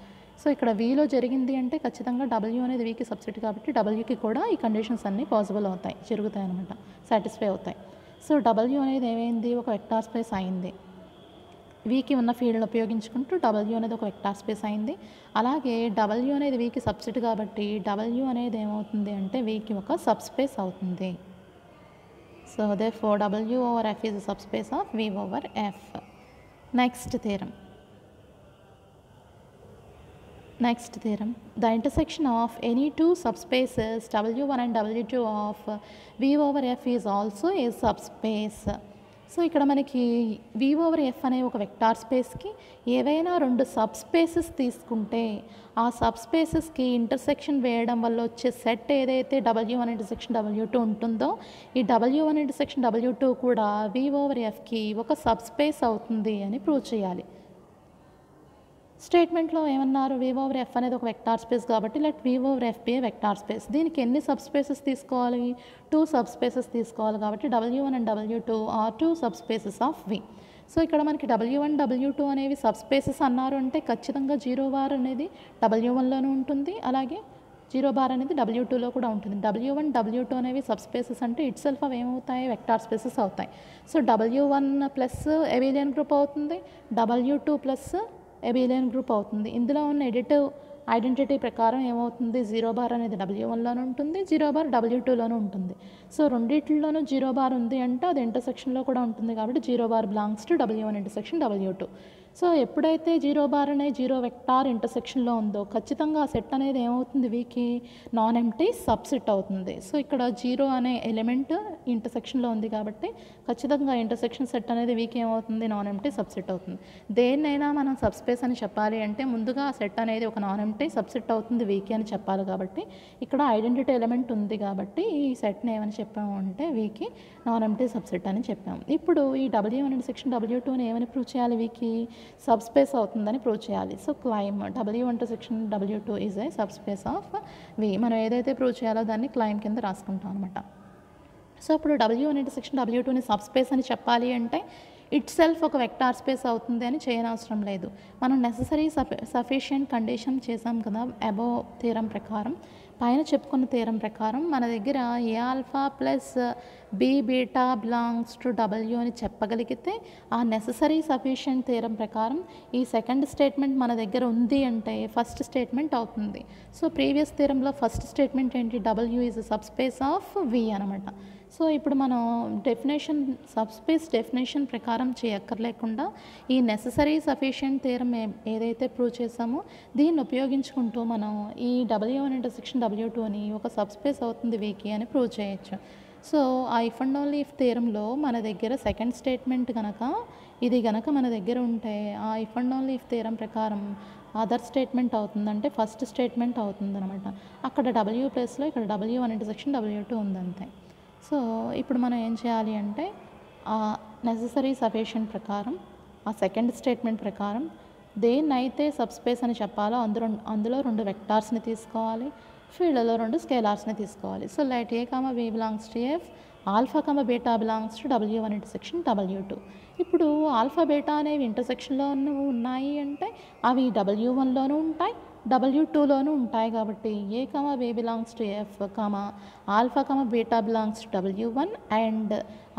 సో ఇక్కడ వీలో జరిగింది అంటే ఖచ్చితంగా డబ్ల్యూ అనేది వీకి సబ్సెట్ కాబట్టి డబ్ల్యూకి కూడా ఈ కండిషన్స్ అన్నీ పాసిబుల్ అవుతాయి, జరుగుతాయి అనమాట, సాటిస్ఫై అవుతాయి. సో డబ్ల్యూ అనేది ఏమైంది, ఒక వెక్టార్ స్పేస్ అయింది. వీకి ఉన్న ఫీల్డ్ని ఉపయోగించుకుంటూ డబ్ల్యూ అనేది ఒక వెక్టార్ స్పేస్ అయింది. అలాగే డబ్ల్యూ అనేది వీకి సబ్సెట్ కాబట్టి డబ్ల్యూ అనేది ఏమవుతుంది అంటే వీకి ఒక సబ్ స్పేస్ అవుతుంది. So therefore W over F is a subspace of V over F. Next theorem. The intersection of any two subspaces W1 and W2 of V over F is also a subspace. So ఇక్కడ మనకి V over F అనే ఒక వెక్టార్ స్పేస్కి ఏవైనా రెండు సబ్ స్పేసెస్ తీసుకుంటే ఆ సబ్ స్పేసెస్కి ఇంటర్సెక్షన్ వేయడం వల్ల వచ్చే సెట్ ఏదైతే W1 ఇంటర్సెక్షన్ W2 ఉంటుందో ఈ W1 ఇంటర్సెక్షన్ W2 కూడా V over Fకి ఒక సబ్ స్పేస్ అవుతుంది అని ప్రూవ్ చేయాలి. స్టేట్మెంట్లో ఏమన్నారు, V over F అనేది ఒక వెక్టార్ స్పేస్ కాబట్టి let V over F be a vector space. దీనికి ఎన్ని సబ్ స్పేసెస్ తీసుకోవాలి, 2 సబ్ స్పేసెస్ తీసుకోవాలి కాబట్టి W1 and W2 are 2 subspaces of V. So ఇక్కడ మనకి W1 W2 అనేవి సబ్ స్పేసెస్ అన్నారు అంటే ఖచ్చితంగా 0 బార్ అనేది W1లోనూ ఉంటుంది, అలాగే 0 బార్ అనేది W2లో కూడా ఉంటుంది. W1 W2 అనేవి సబ్ స్పేసెస్ అంటే ఇట్ సెల్ఫ్ అవి ఏమవుతాయి, వెక్టార్ స్పేసెస్ అవుతాయి. So W1 plus abelian group అవుతుంది, W2 ప్లస్ అబిలియన్ గ్రూప్ అవుతుంది. ఇందులో ఉన్న ఎడిటివ్ ఐడెంటిటీ ప్రకారం ఏమవుతుంది, 0 బార్ అనేది W1లోనూ ఉంటుంది, 0 బార్ W2లోనూ ఉంటుంది. సో రెండిట్లోనూ 0 బార్ ఉంది అంటే అది ఇంటర్సెక్షన్లో కూడా ఉంటుంది కాబట్టి 0 bar belongs to W1 intersection W2. So ఎప్పుడైతే 0 బార్ అనే 0 వెక్టార్ ఇంటర్సెక్షన్లో ఉందో ఖచ్చితంగా ఆ సెట్ అనేది ఏమవుతుంది, వీకి నాన్ ఎంప్టీ సబ్సెట్ అవుతుంది. సో ఇక్కడ 0 అనే ఎలిమెంట్ ఇంటర్సెక్షన్లో ఉంది కాబట్టి ఖచ్చితంగా ఇంటర్సెక్షన్ సెట్ అనేది వీకి ఏమవుతుంది, నాన్ ఎంప్టీ సబ్సెట్ అవుతుంది. దేన్నైనా మనం సబ్స్పేస్ అని చెప్పాలి అంటే ముందుగా ఆ సెట్ అనేది ఒక నాన్ ఎంప్టీ సబ్సెట్ అవుతుంది వీకి అని చెప్పాలి కాబట్టి ఇక్కడ ఐడెంటిటీ ఎలిమెంట్ ఉంది కాబట్టి ఈ సెట్ని ఏమని చెప్పాము అంటే వీకి నాన్ ఎంప్టీ సబ్సెట్ అని చెప్పాము. ఇప్పుడు ఈ W1 ఇంటర్సెక్షన్ W2ని ఏమని ప్రూవ్ చేయాలి, వీకి సబ్ స్పేస్ అవుతుందని ప్రూవ్ చేయాలి. So claim W1 intersection W2 is a sub space of V. మనం ఏదైతే ప్రూవ్ చేయాలో దాన్ని క్లైమ్ కింద రాసుకుంటాం అనమాట. సో ఇప్పుడు W1 ఇంటర్సెక్షన్ W2ని సబ్ స్పేస్ అని చెప్పాలి అంటే ఇట్ సెల్ఫ్ ఒక వెక్టార్ స్పేస్ అవుతుంది అని చేయనవసరం లేదు. మనం నెససరీ సఫిషియంట్ కండిషన్ చేసాం కదా అబోవ్ థియరం ప్రకారం. పైన చెప్పుకున్న థియరం ప్రకారం మన దగ్గర A alpha plus B beta belongs to W అని చెప్పగలిగితే ఆ నెససరీ సఫిషియంట్ థియరం ప్రకారం ఈ సెకండ్ స్టేట్మెంట్ మన దగ్గర ఉంది అంటే ఫస్ట్ స్టేట్మెంట్ అవుతుంది. సో ప్రీవియస్ థియరంలో ఫస్ట్ స్టేట్మెంట్ ఏంటి, W is sub space of V అనమాట. సో ఇప్పుడు మనం డెఫినేషన్ సబ్స్పేస్ డెఫినేషన్ ప్రకారం చేయక్కర్లేకుండా ఈ నెససరీ సఫిషియంట్ థియరం ఏదైతే ప్రూవ్ చేసామో దీన్ని ఉపయోగించుకుంటూ మనం ఈ W1 ఇంటర్సెక్షన్ W2 అని ఒక సబ్స్పేస్ అవుతుంది వీకి అని ప్రూవ్ చేయొచ్చు. సో ఆ ఇఫ్ అండ్ ఓన్లీ ఇఫ్ థియరంలో మన దగ్గర సెకండ్ స్టేట్మెంట్ కనుక ఇది కనుక మన దగ్గర ఉంటే ఆ if and only if theorem ప్రకారం అదర్ స్టేట్మెంట్ అవుతుంది అంటే ఫస్ట్ స్టేట్మెంట్ అవుతుంది అనమాట. అక్కడ W ప్లేస్లో ఇక్కడ W1 ఇంటర్సెక్షన్ W2 ఉందంతే. సో ఇప్పుడు మనం ఏం చేయాలి అంటే ఆ నెససరీ సఫిషియంట్ ప్రకారం ఆ సెకండ్ స్టేట్మెంట్ ప్రకారం దేన్నైతే సబ్స్పేస్ అని చెప్పాలో అందులో 2 వెక్టార్స్ని తీసుకోవాలి, ఫీల్డ్లో 2 స్కేలార్స్ని తీసుకోవాలి. So let A, B belongs to F, alpha beta belongs to W1 intersection W2. ఇప్పుడు ఆల్ఫా బీటా అనేవి ఇంటర్సెక్షన్లో ఉన్నాయి అంటే అవి W1లోనూ ఉంటాయి W2లోనూ ఉంటాయి కాబట్టి A, B belongs to F, alpha beta belongs to W1 and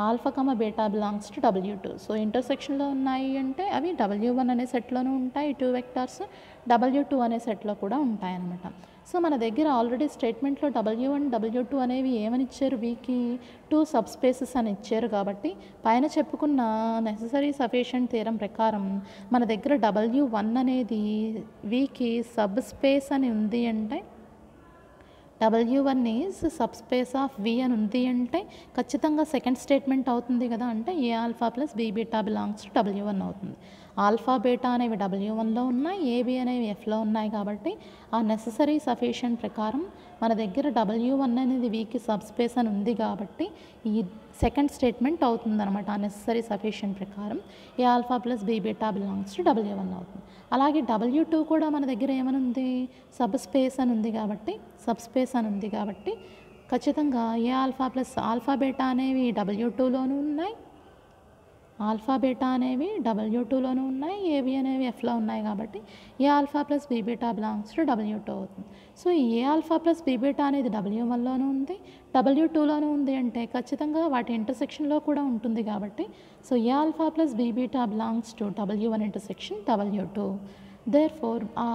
alpha beta belongs to W2. So ఇంటర్సెక్షన్లో ఉన్నాయి అంటే అవి W1 అనే సెట్లోనూ ఉంటాయి 2 వెక్టార్స్, W2 అనే సెట్లో కూడా ఉంటాయి అన్నమాట. సో మన దగ్గర ఆల్రెడీ స్టేట్మెంట్లో W1 W2 అనేవి ఏమని ఇచ్చారు, వీకి 2 సబ్ స్పేసెస్ అని ఇచ్చారు కాబట్టి పైన చెప్పుకున్న నెససరీ సఫిషియంట్ థియరం ప్రకారం మన దగ్గర W1 అనేది వీకి సబ్ స్పేస్ అని ఉంది అంటే W1 is sub space of V అని ఉంది అంటే ఖచ్చితంగా సెకండ్ స్టేట్మెంట్ అవుతుంది కదా, అంటే A alpha plus B beta belongs to W1 అవుతుంది. ఆల్ఫా బీటా అనేవి W1లో ఉన్నాయి, AB అనేవి Fలో ఉన్నాయి కాబట్టి ఆ నెససరీ సఫిషియంట్ ప్రకారం మన దగ్గర W1 అనేది వీకి సబ్ స్పేస్ అని ఉంది కాబట్టి ఈ సెకండ్ స్టేట్మెంట్ అవుతుంది అనమాట. ఆ నెససరీ సఫిషియంట్ ప్రకారం A alpha plus B beta belongs to W1 అవుతుంది. అలాగే W2 కూడా మన దగ్గర ఏమని ఉంది, సబ్ స్పేస్ అని ఉంది కాబట్టి ఖచ్చితంగా ఏ ఆల్ఫా ప్లస్ ఆల్ఫా బీటా అనేవి W2లోనూ ఉన్నాయి, ఆల్ఫా బీటా అనేవి W2లోనూ ఉన్నాయి, ఏవి అనేవి Fలో ఉన్నాయి కాబట్టి A alpha plus be beta belongs to W2 అవుతుంది. సో ఈ A alpha plus be beta అనేది W1లోనూ ఉంది, W2లోనూ ఉంది అంటే ఖచ్చితంగా వాటి ఇంటర్సెక్షన్లో కూడా ఉంటుంది కాబట్టి so A alpha plus be beta belongs to W1 intersection W2. Therefore ఆ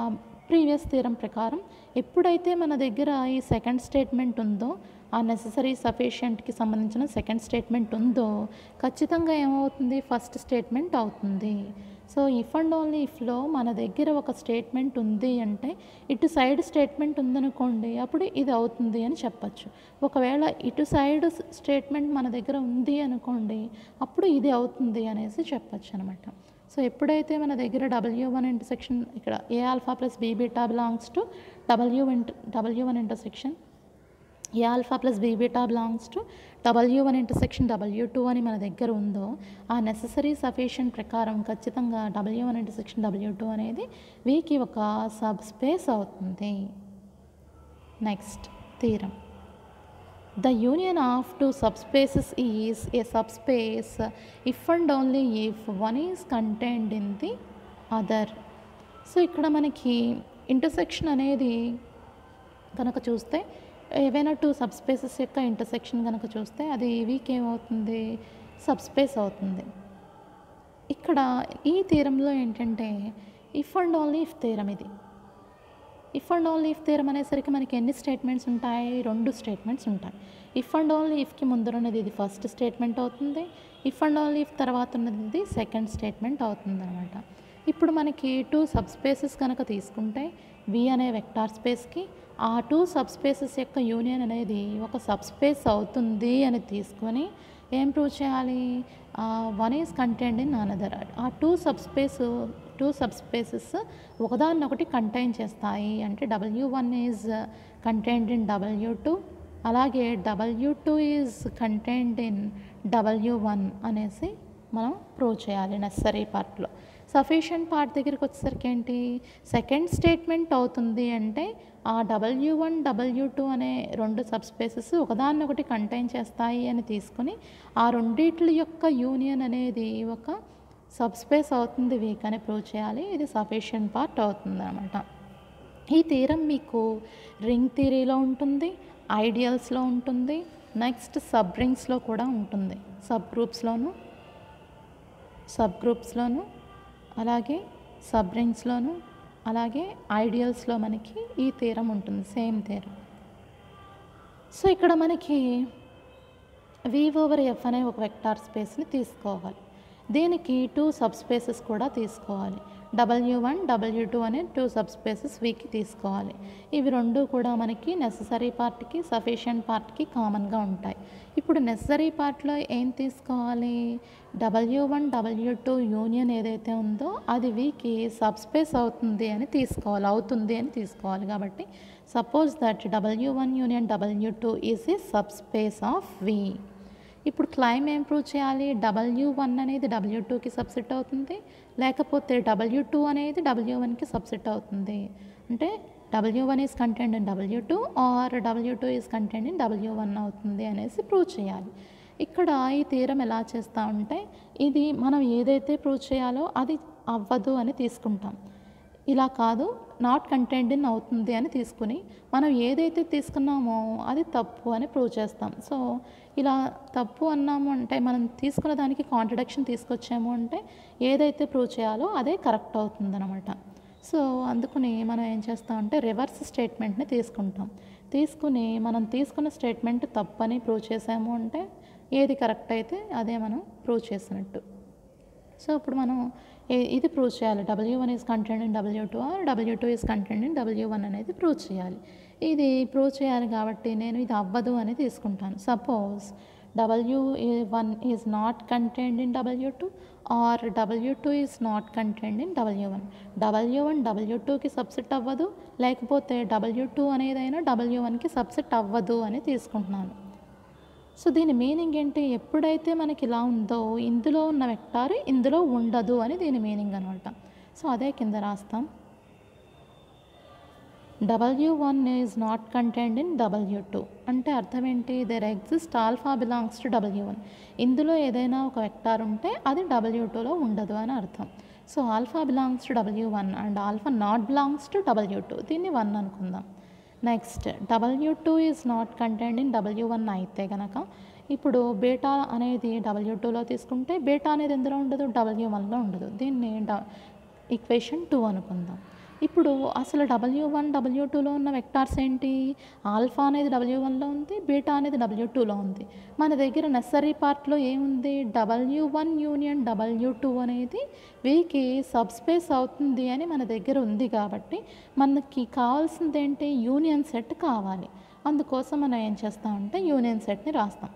ప్రీవియస్ థియరం ప్రకారం ఎప్పుడైతే మన దగ్గర ఈ సెకండ్ స్టేట్మెంట్ ఉందో, ఆ నెససరీ సఫిషియెంట్కి సంబంధించిన సెకండ్ స్టేట్మెంట్ ఉందో ఖచ్చితంగా ఏమవుతుంది, ఫస్ట్ స్టేట్మెంట్ అవుతుంది. సో ఇఫ్ అండ్ ఓన్లీ ఇఫ్లో మన దగ్గర ఒక స్టేట్మెంట్ ఉంది అంటే ఇటు సైడ్ స్టేట్మెంట్ ఉందనుకోండి, అప్పుడు ఇది అవుతుంది అని చెప్పచ్చు. ఒకవేళ ఇటు సైడ్ స్టేట్మెంట్ మన దగ్గర ఉంది అనుకోండి, అప్పుడు ఇది అవుతుంది అనేసి చెప్పచ్చు అనమాట. సో ఎప్పుడైతే మన దగ్గర W1 ఇంటర్సెక్షన్ ఇక్కడ A alpha plus be beta belongs to W1 intersection A alpha plus be beta belongs to W1 intersection W2 అని మన దగ్గర ఉందో, ఆ నెససరీ సఫిషియెంట్ ప్రకారం ఖచ్చితంగా W1 ఇంటర్సెక్షన్ W2 అనేది వీకి ఒక సబ్ స్పేస్ అవుతుంది. Next theorem, the union of two subspaces is a subspace if and only if one is contained in the other. So ఇక్కడ మనకి ఇంటర్సెక్షన్ అనేది కనుక చూస్తే, ఏవైనా టూ సబ్స్పేసెస్ యొక్క ఇంటర్సెక్షన్ కనుక చూస్తే అది వీకి ఏమవుతుంది, సబ్స్పేస్ అవుతుంది. ఇక్కడ ఈ థీరంలో ఏంటంటే if and only if theorem. ఇది if and only if theorem అనేసరికి మనకి ఎన్ని స్టేట్మెంట్స్ ఉంటాయి, 2 స్టేట్మెంట్స్ ఉంటాయి. ఇఫ్ అండ్ ఓన్లీ ఇఫ్కి ముందరున్నది ఇది ఫస్ట్ స్టేట్మెంట్ అవుతుంది, ఇఫ్ అండ్ ఓన్లీ ఇఫ్ తర్వాత ఉన్నది ఇది సెకండ్ స్టేట్మెంట్ అవుతుంది అనమాట. ఇప్పుడు మనకి 2 సబ్స్పేసెస్ కనుక తీసుకుంటే వి అనే వెక్టార్ స్పేస్కి ఆ 2 సబ్స్పేసెస్ యొక్క యూనియన్ అనేది ఒక సబ్స్పేస్ అవుతుంది అని తీసుకొని ఏం ప్రూవ్ చేయాలి, one is contained in another. ఆ 2 సబ్స్పేసెస్ ఒకదాన్నొకటి కంటైన్ చేస్తాయి అంటే W1 is contained in W2, అలాగే W2 is contained in W1 అనేసి మనం ప్రూవ్ చేయాలి నెసరీ పార్ట్లో. సఫిషియెంట్ పార్ట్ దగ్గరికి వచ్చేసరికి ఏంటి, సెకండ్ స్టేట్మెంట్ అవుతుంది అంటే ఆ W1 W2 అనే 2 సబ్స్పేసెస్ ఒకదాన్నొకటి కంటైన్ చేస్తాయి అని తీసుకొని ఆ రెండిట్ల యొక్క యూనియన్ అనేది ఒక సబ్స్పేస్ అవుతుంది వీక్ అని ప్రూవ్ చేయాలి. ఇది సఫిషియెంట్ పార్ట్ అవుతుంది అనమాట. ఈ థీరం మీకు రింగ్ థియరీలో ఉంటుంది, ఐడియల్స్లో ఉంటుంది, నెక్స్ట్ సబ్ రింగ్స్లో కూడా ఉంటుంది, సబ్ గ్రూప్స్లోను అలాగే సబ్ రింగ్స్లోను అలాగే ఐడియల్స్లో మనకి ఈ థీరం ఉంటుంది, సేమ్ థీరం. సో ఇక్కడ మనకి V/F అనే ఒక వెక్టార్ స్పేస్ని తీసుకోవాలి. దీనికి 2 సబ్స్పేసెస్ కూడా తీసుకోవాలి. W1 W2 అనే 2 సబ్స్పేసెస్ వీకి తీసుకోవాలి. ఇవి 2 కూడా మనకి నెససరీ పార్ట్కి సఫిషియెంట్ పార్ట్కి కామన్గా ఉంటాయి. ఇప్పుడు నెససరీ పార్ట్లో ఏం తీసుకోవాలి, W1 W2 యూనియన్ ఏదైతే ఉందో అది వీకి సబ్స్పేస్ అవుతుంది అని తీసుకోవాలి. కాబట్టి suppose that W1 union W2 is a subspace of V. ఇప్పుడు క్లైమ్ ఏం ప్రూవ్ చేయాలి, W1 అనేది W2కి సబ్సెట్ అవుతుంది, లేకపోతే W2 అనేది W1కి సబ్సెట్ అవుతుంది. అంటే W1 is contained in W2 or W2 is contained in W1 అవుతుంది అనేసి ప్రూవ్ చేయాలి. ఇక్కడ ఈ థీరం ఎలా చేస్తా ఉంటే, ఇది మనం ఏదైతే ప్రూవ్ చేయాలో అది అవ్వదు అని తీసుకుంటాం. ఇలా కాదు, నాట్ కంటైన్డ్ ఇన్ అవుతుంది అని తీసుకుని మనం ఏదైతే తీసుకున్నామో అది తప్పు అని ప్రూవ్ చేస్తాం. సో ఇలా తప్పు అన్నాము అంటే మనం తీసుకున్న దానికి కాంట్రడిక్షన్ తీసుకొచ్చాము అంటే ఏదైతే ప్రూవ్ చేయాలో అదే కరెక్ట్ అవుతుందన్నమాట. సో అందుకని మనం ఏం చేస్తామంటే రివర్స్ స్టేట్మెంట్ని తీసుకుని మనం తీసుకున్న స్టేట్మెంట్ తప్పని ప్రూవ్ చేసాము అంటే ఏది కరెక్ట్ అయితే అదే మనం ప్రూవ్ చేసినట్టు. సో ఇప్పుడు మనం ఇది ప్రూవ్ చేయాలి, W1 is contained in W2 or W2 is contained in W1 అనేది ప్రూవ్ చేయాలి. ఇది ప్రూవ్ చేయాలి కాబట్టి నేను ఇది అవ్వదు అని తీసుకుంటాను. Suppose W1 is not contained in W2 or W2 is not contained in W1. W1 W2కి సబ్సెట్ అవ్వదు, లేకపోతే W2 అనేదైనా W1కి సబ్సెట్ అవ్వదు అని తీసుకుంటున్నాను. సో దీని మీనింగ్ ఏంటి, ఎప్పుడైతే మనకి ఇలా ఉందో ఇందులో ఉన్న వెక్టార్ ఇందులో ఉండదు అని దీని మీనింగ్ అనమాట. సో అదే కింద రాస్తాం, W1 is not contained in W2 అంటే అర్థం ఏంటి? There exist alpha belongs to W1. ఇందులో ఏదైనా ఒక వెక్టార్ ఉంటే అది W2లో ఉండదు అని అర్థం. So alpha belongs to W1 and alpha not belongs to W2. దీన్ని 1 అనుకుందాం. Next W2 is not contained in W1 అయితే కనుక ఇప్పుడు బీటా అనేది W2లో తీసుకుంటే బీటా అనేది ఎందులో ఉండదు? W1లో ఉండదు. దీన్ని ఈక్వేషన్ 2 అనుకుందాం. ఇప్పుడు అసలు W1 W2లో ఉన్న వెక్టార్స్ ఏంటి? ఆల్ఫా అనేది W1లో ఉంది, బీటా అనేది W2లో ఉంది. మన దగ్గర నెసరీ పార్ట్లో ఏముంది? W1 యూనియన్ W2 అనేది వీకి సబ్స్పేస్ అవుతుంది అని మన దగ్గర ఉంది కాబట్టి మనకి కావాల్సింది ఏంటి? యూనియన్ సెట్ కావాలి. అందుకోసం మనం ఏం చేస్తామంటే యూనియన్ సెట్ని రాస్తాం.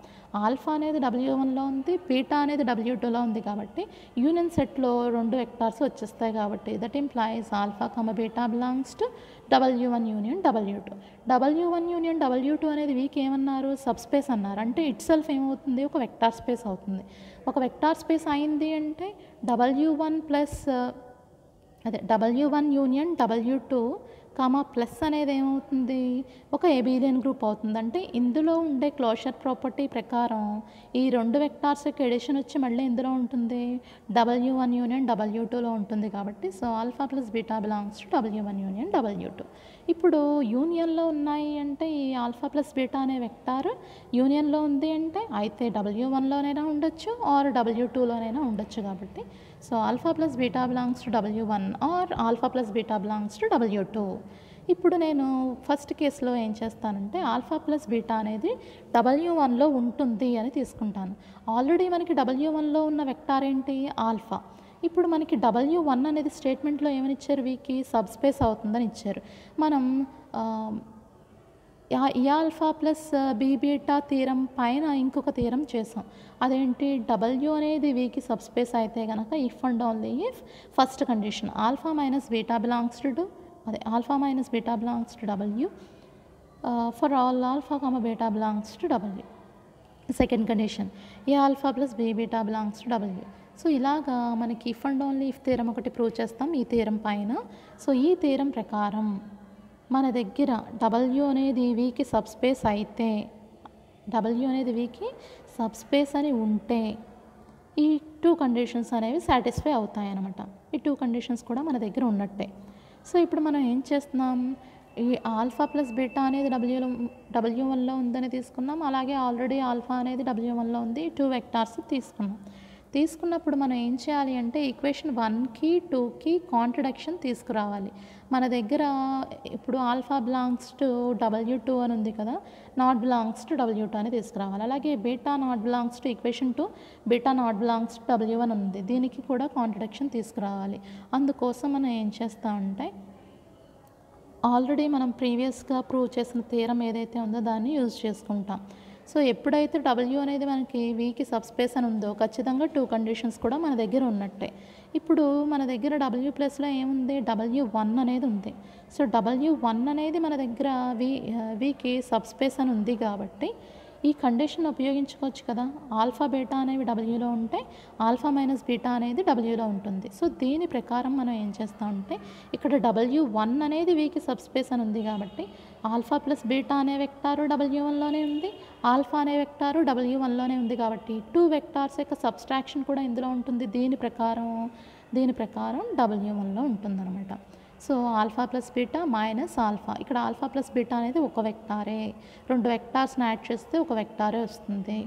ఆల్ఫా అనేది W1లో ఉంది, బీటా అనేది W2లో ఉంది కాబట్టి యూనియన్ సెట్లో 2 వెక్టార్స్ వచ్చేస్తాయి కాబట్టి that implies alpha comma beta belongs to W1 union W2. W1 union W2 అనేది వీక్ ఏమన్నారు? సబ్స్పేస్ అన్నారు. అంటే ఇట్ సెల్ఫ్ ఏమవుతుంది? ఒక వెక్టార్ స్పేస్ అవుతుంది. ఒక వెక్టార్ స్పేస్ అయింది అంటే W1 plus W1 union W2 plus అనేది ఏమవుతుంది? ఒక ఏబిలియన్ గ్రూప్ అవుతుంది. అంటే ఇందులో ఉండే క్లోజర్ ప్రాపర్టీ ప్రకారం ఈ 2 వెక్టార్స్ యొక్క ఎడిషన్ వచ్చి మళ్ళీ ఇందులో ఉంటుంది? W1 యూనియన్ W2లో ఉంటుంది కాబట్టి so alpha plus beta belongs to W1 union W2. ఇప్పుడు యూనియన్లో ఉన్నాయి అంటే ఈ ఆల్ఫా ప్లస్ బీటా అనే వెక్టార్ యూనియన్లో ఉంది అంటే అయితే W1లోనైనా ఉండొచ్చు ఆర్ W2లోనైనా ఉండొచ్చు కాబట్టి so alpha plus beta belongs to W1 or alpha plus beta belongs to W2. ఇప్పుడు నేను ఫస్ట్ కేసులో ఏం చేస్తానంటే ఆల్ఫా ప్లస్ బీటా అనేది W1లో ఉంటుంది అని తీసుకుంటాను. ఆల్రెడీ మనకి W1లో ఉన్న వెక్టార్ ఏంటి? ఆల్ఫా. ఇప్పుడు మనకి W1 అనేది స్టేట్మెంట్లో ఏమని ఇచ్చారు? వీకి సబ్స్పేస్ అవుతుందని ఇచ్చారు. మనం ఈ alpha plus be beta theorem పైన ఇంకొక థీరం చేసాం. అదేంటి? W అనేది వీకి సబ్స్పేస్ అయితే కనుక if and only if first condition alpha minus beta belongs to alpha minus beta belongs to W for all alpha comma beta belongs to W. Second condition A alpha plus be beta belongs to W. So ఇలాగా మనకి if and only if theorem ఒకటి ప్రూవ్ చేస్తాం ఈ థీరం పైన. సో ఈ థీరం ప్రకారం మన దగ్గర W అనేది వీకి సబ్స్పేస్ అయితే W అనేది వీకి సబ్స్పేస్ అని ఉంటే ఈ 2 కండిషన్స్ అనేవి సాటిస్ఫై అవుతాయి అన్నమాట. ఈ 2 కండిషన్స్ కూడా మన దగ్గర ఉన్నట్టే. సో ఇప్పుడు మనం ఏం చేస్తున్నాం? ఈ ఆల్ఫా ప్లస్ బీటా అనేది W1లో ఉందని తీసుకున్నాం. అలాగే ఆల్రెడీ ఆల్ఫా అనేది W1లో ఉంది. 2 వెక్టార్స్ తీసుకున్నప్పుడు మనం ఏం చేయాలి అంటే ఈక్వేషన్ 1కి 2కి కాంట్రడిక్షన్ తీసుకురావాలి. మన దగ్గర ఇప్పుడు ఆల్ఫా బిలాంగ్స్ టు W2 అని ఉంది కదా, నాట్ బిలాంగ్స్ టు W2 అని తీసుకురావాలి. అలాగే beta not belongs to equation 2 beta not belongs to W1 ఉంది. దీనికి కూడా కాంట్రడిక్షన్ తీసుకురావాలి. అందుకోసం మనం ఏం చేస్తామంటే ఆల్రెడీ మనం ప్రీవియస్గా ప్రూవ్ చేసిన థియరం ఏదైతే ఉందో దాన్ని యూజ్ చేసుకుంటాం. సో ఎప్పుడైతే W అనేది మనకి వీకి సబ్స్పేస్ అని ఉందో ఖచ్చితంగా 2 కండిషన్స్ కూడా మన దగ్గర ఉన్నట్టే. ఇప్పుడు మన దగ్గర W ప్లస్లో ఏముంది? W1 అనేది ఉంది. సో W1 అనేది మన దగ్గర వీకి సబ్స్పేస్ అని ఉంది కాబట్టి ఈ కండిషన్ ఉపయోగించుకోవచ్చు కదా. ఆల్ఫా బీటా అనేవి Wలో ఉంటే ఆల్ఫా మైనస్ బీటా అనేది Wలో ఉంటుంది. సో దీని ప్రకారం మనం ఏం చేస్తామంటే ఇక్కడ W1 అనేది వీకి సబ్స్పేస్ అని ఉంది కాబట్టి ఆల్ఫా ప్లస్ బీటా అనే వెక్టారు W1లోనే ఉంది, ఆల్ఫా అనే వెక్టారు W1లోనే ఉంది కాబట్టి 2 వెక్టార్స్ యొక్క సబ్స్ట్రాక్షన్ కూడా ఇందులో ఉంటుంది. దీని ప్రకారం W1లో ఉంటుందన్నమాట. So alpha plus beta minus alpha. ఇక్కడ ఆల్ఫా ప్లస్ బీటా అనేది ఒక వెక్టారే, 2 వెక్టార్స్ని యాడ్ చేస్తే ఒక వెక్టారే వస్తుంది.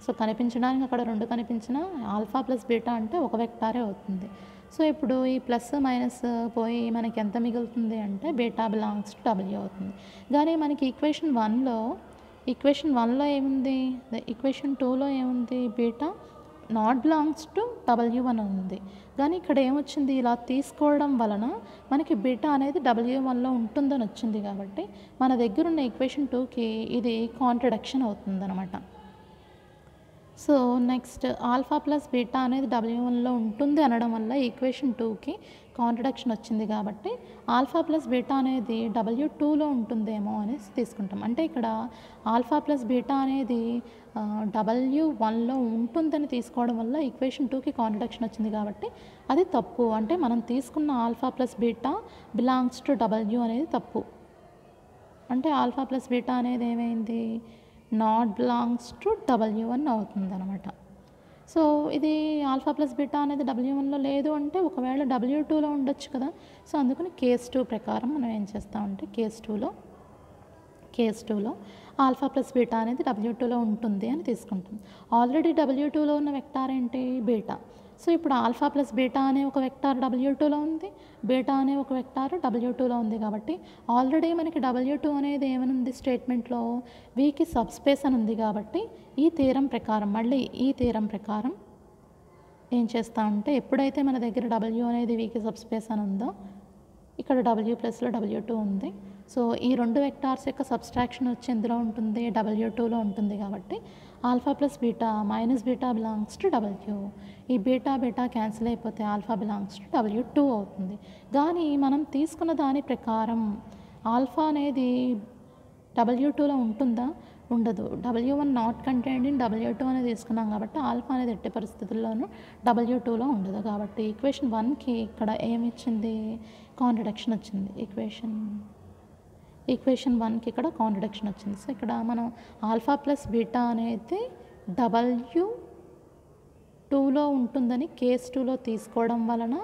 సో కనిపించడానికి అక్కడ 2 కనిపించినా ఆల్ఫా ప్లస్ బీటా అంటే ఒక వెక్టారే అవుతుంది. సో ఇప్పుడు ఈ ప్లస్ మైనస్ పోయి మనకి ఎంత మిగులుతుంది అంటే బీటా బిలాంగ్స్ టు W అవుతుంది. కానీ మనకి ఈక్వేషన్ 1లో ఏముంది? ఈక్వేషన్ 2లో ఏముంది? Beta not belongs to W1 ఉంది. కానీ ఇక్కడ ఏమొచ్చింది? ఇలా తీసుకోవడం వలన మనకి బీటా అనేది W1లో ఉంటుందని వచ్చింది కాబట్టి మన దగ్గర ఉన్న ఈక్వేషన్ 2కి ఇది కాంట్రడిక్షన్ అవుతుందన్నమాట. So next alpha plus beta అనేది W1లో ఉంటుంది అనడం వల్ల ఈక్వేషన్ 2కి కాంట్రడిక్షన్ వచ్చింది కాబట్టి ఆల్ఫా ప్లస్ బీటా అనేది W2లో ఉంటుందేమో అనేసి తీసుకుంటాం. అంటే ఇక్కడ ఆల్ఫా ప్లస్ బీటా అనేది W1లో ఉంటుందని తీసుకోవడం వల్ల ఈక్వేషన్ 2కి కాంట్రడిక్షన్ వచ్చింది కాబట్టి అది తప్పు. అంటే మనం తీసుకున్న alpha plus beta belongs to W అనేది తప్పు. అంటే ఆల్ఫా ప్లస్ బీటా అనేది ఏమైంది, నాట్ బిలాంగ్స్ టు W1 అవుతుంది అనమాట. సో ఇది ఆల్ఫా ప్లస్ బీటా అనేది W1లో లేదు అంటే ఒకవేళ W2లో ఉండొచ్చు కదా. సో అందుకని కేస్ 2 ప్రకారం మనం ఏం చేస్తామంటే కేస్ 2లో ఆల్ఫా ప్లస్ బీటా అనేది W2లో ఉంటుంది అని తీసుకుంటాం. ఆల్రెడీ W2లో ఉన్న వెక్టార్ ఏంటి, బీటా. సో ఇప్పుడు ఆల్ఫా ప్లస్ బీటా అనే ఒక వెక్టార్ W2లో ఉంది, బీటా అనే ఒక వెక్టార్ W2లో ఉంది. కాబట్టి ఆల్రెడీ మనకి W2 అనేది ఏమనుంది స్టేట్మెంట్లో, వీకి సబ్స్పేస్ అని ఉంది. కాబట్టి ఈ థీరం ప్రకారం మళ్ళీ ఈ థీరం ప్రకారం ఏం చేస్తామంటే ఎప్పుడైతే మన దగ్గర W అనేది వీకి సబ్స్పేస్ అని ఉందో ఇక్కడ W ప్లస్లో W2 ఉంది. సో ఈ రెండు వెక్టార్స్ యొక్క సబ్స్ట్రాక్షన్ వచ్చి ఎందులో ఉంటుంది, W2లో ఉంటుంది. కాబట్టి alpha plus beta minus beta belongs to W. ఈ బీటా బీటా క్యాన్సిల్ అయిపోతే ఆల్ఫా బిలాంగ్స్ టు W2 అవుతుంది. కానీ మనం తీసుకున్న దాని ప్రకారం ఆల్ఫా అనేది W2లో ఉంటుందా, ఉండదు. W1 not contained in W2 అనేది తీసుకున్నాం కాబట్టి ఆల్ఫా అనేది ఎట్టి పరిస్థితుల్లోనూ W2లో ఉండదు. కాబట్టి ఈక్వేషన్ 1కి ఇక్కడ ఏమి ఇచ్చింది, కాంట్రడిక్షన్ వచ్చింది. ఈక్వేషన్ 1కి ఇక్కడ కాంట్రడిక్షన్ వచ్చింది. సో ఇక్కడ మనం ఆల్ఫా ప్లస్ బీటా అనేది W2లో ఉంటుందని కేస్ 2లో తీసుకోవడం వలన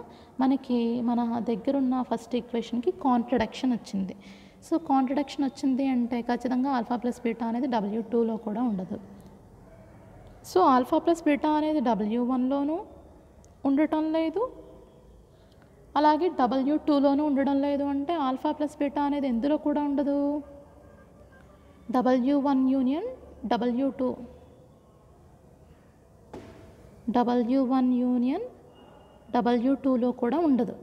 మనకి మన దగ్గరున్న ఫస్ట్ ఈక్వేషన్కి కాంట్రడిక్షన్ వచ్చింది. సో కాంట్రడిక్షన్ వచ్చింది అంటే ఖచ్చితంగా ఆల్ఫా ప్లస్ బీటా అనేది W2లో కూడా ఉండదు. సో ఆల్ఫా ప్లస్ బీటా అనేది W1లోనూ ఉండటం లేదు, అలాగే W2లోనూ ఉండడం లేదు. అంటే ఆల్ఫా ప్లస్ బీటా అనేది ఎందులో కూడా ఉండదు, W1 union W2, W1 union W2లో కూడా ఉండదు.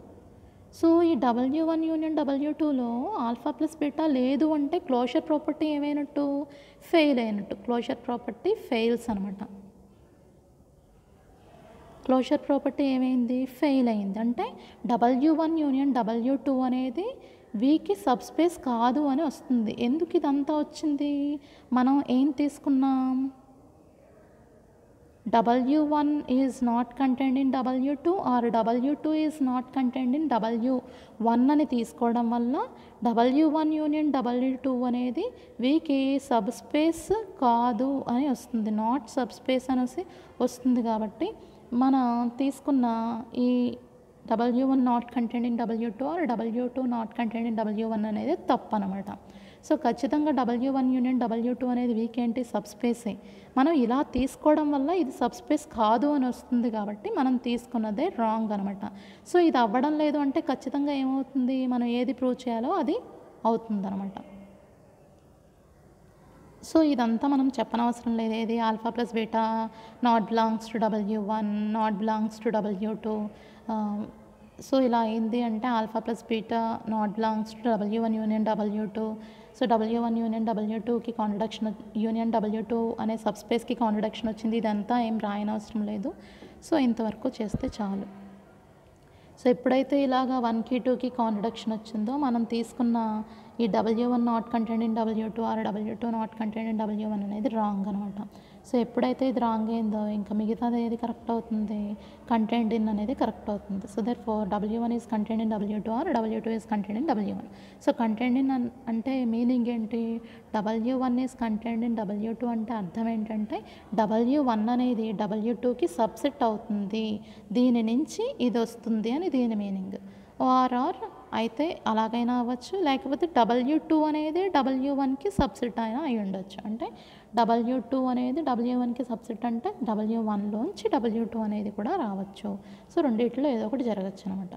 సో ఈ W1 యూనియన్ W2లో ఆల్ఫా ప్లస్ బీటా లేదు అంటే క్లోజర్ ప్రాపర్టీ ఏమైనట్టు, ఫెయిల్ అయినట్టు. క్లోజర్ ప్రాపర్టీ ఫెయిల్స్ అనమాట. క్లోజర్ ప్రాపర్టీ ఏమైంది, ఫెయిల్ అయింది. అంటే W1 యూనియన్ W2 అనేది వీకి సబ్స్పేస్ కాదు అని వస్తుంది. ఎందుకు ఇదంతా వచ్చింది, మనం ఏం తీసుకున్నాం, W1 is not contained in W2 or W2 is not contained in W1 అని తీసుకోవడం వల్ల W1 యూనియన్ W2 అనేది వీకి సబ్స్పేస్ కాదు అని వస్తుంది, నాట్ సబ్స్పేస్ అనేసి వస్తుంది. కాబట్టి మనం తీసుకున్న ఈ W1 not contained in W2 or W2 not contained in W1 అనేది తప్పు అనమాట. సో ఖచ్చితంగా W1 యూనియన్ W2 అనేది వీకేంటి, సబ్స్పేసే. మనం ఇలా తీసుకోవడం వల్ల ఇది సబ్స్పేస్ కాదు అని వస్తుంది. కాబట్టి మనం తీసుకున్నదే రాంగ్ అనమాట. సో ఇది అవ్వడం లేదు అంటే ఖచ్చితంగా ఏమవుతుంది, మనం ఏది ప్రూవ్ చేయాలో అది అవుతుంది అనమాట. సో ఇదంతా మనం చెప్పనవసరం లేదు. ఏది alpha plus beta not belongs to W1, not belongs to W2. So ఇలా అయింది అంటే alpha plus beta not belongs to W1 union W2. So W1 union W2కి కాంట్రడిక్షన్, యూనియన్ W2 అనే సబ్స్పేస్కి కాంట్రడిక్షన్ వచ్చింది. ఇదంతా ఏం రాయనవసరం లేదు. సో ఇంతవరకు చేస్తే చాలు. సో ఎప్పుడైతే ఇలాగా 1కి 2కి కాంట్రడిక్షన్ వచ్చిందో మనం తీసుకున్న ఈ W1 not contained in W2 or W2 not contained in W1 అనేది రాంగ్ అనమాట. సో ఎప్పుడైతే ఇది రాంగ్ అయిందో ఇంకా మిగతాది ఏది కరెక్ట్ అవుతుంది, కంటైన్డ్ ఇన్ అనేది కరెక్ట్ అవుతుంది. So therefore W1 is contained in W2 or W2 is contained in W1. So contained in అంటే మీనింగ్ ఏంటి, W1 is contained in W2 అంటే అర్థం ఏంటంటే W1 అనేది W2కి సబ్సెట్ అవుతుంది, దీని నుంచి ఇది వస్తుంది అని దీని మీనింగ్. ఆర్ అయితే అలాగైనా అవ్వచ్చు, లేకపోతే W2 అనేది W1కి సబ్సెట్ అయినా అయి ఉండొచ్చు. అంటే W2 అనేది W1కి సబ్సెట్ అంటే W1లోంచి W2 అనేది కూడా రావచ్చు. సో రెండిట్లో ఏదో ఒకటి జరగచ్చు అనమాట.